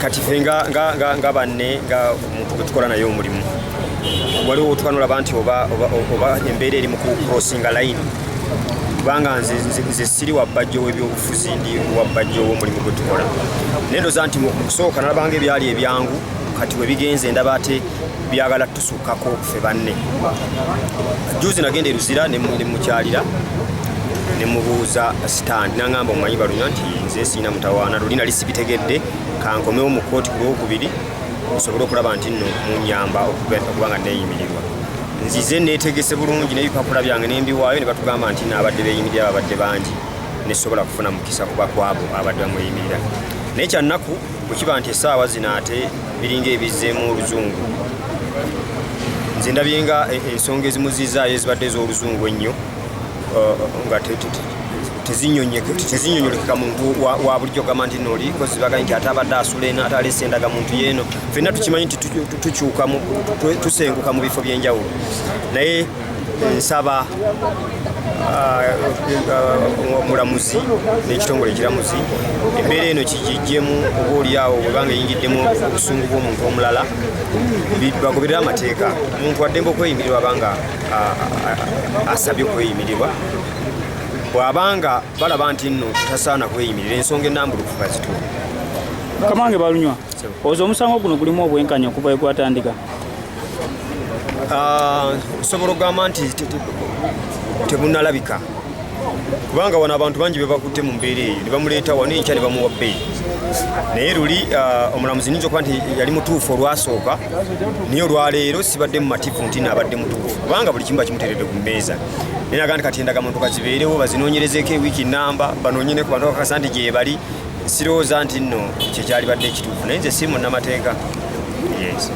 kati ffe nga banne nga omuntu gwe tukola naye omulimu waliwo tukanolaba nti oba embeera eri mu crossinga line kubanga nze siri wabbajjo w'ebyobufuzi ndi wabbajjo w'omulimu gwe tukola naye ndowooza nti mu kusooka nalabanga ebyali ebyangu kati we bigenze ndaba ate byagala tusukkako ffe banne juzi nagenda eruzira ne mukyalira ne mubuuza stand nangamba omumanyi balunya nti nze siina mutawaana luli nali sibitegedde kankomewo mu kooti ku lwokubiri nsobole okulaba nti nno munyamba okuba nga neeyimirirwa nzize neetegese bulungi n'ebipapula byange nembiwaayo ne batugamba nti naabadde beeyimirira ababadde bangi nesobola kufuna mukisa kuba kwabo abadde bamuyimirira naye kyannaku bwe kiba nti essaawa zino ate biringa ebizzeemu oluzungu nze ndabye nga ensonga ezimuzizaayo ezibadde ez'oluzungu ennyo nga tezinyonyolekeka muntu wa bulijjo gamba nti noliko zibaganye nti ate abadde asula eno ate alese endaga muntu yeeno ffenna tukimanyi nti tukyuka tusenguka mu bifo by'enjawulo naye nsaba omulamuzi n'ekitongole ekiramuzi embeera eno kigijjemu oba oliawo bwebanga eyingiddemu obusungu bw'omuntu omulala bagoberera amateeka omuntu waddembe okweyimirirwa abanga asabye okweyimirirwa bw'abanga balaba nti nno tasaana kweyimirirwa ensonga ennambulukufu bazituwa. Kamange Balunywa oza omusango guno gulimu obwenkanya okuva we gwatandika? Nsobola okugamba nti tebunnalabika kubanga wano abantu bangi be bakutte mu mbeera eyo ne bamuleeta wano enkya ne bamuwa bbeeyi naye luli omulamuzi nnyinza okuba nti yali mutuufu olwasooka naye olwaleero sibadde mumativu nti naabadde mutuufu kubanga buli kimu bakimuteeredde ku mmeeza naye naga nti kati endagamuntu kazibeerewo bazinoonyerezeeko ewiiki nnamba banoonyene ku bantu bakakasa nti gye bali sirowooza nti nno kyekyalibadde ekituufu naye nze si munnamateeka. Yes.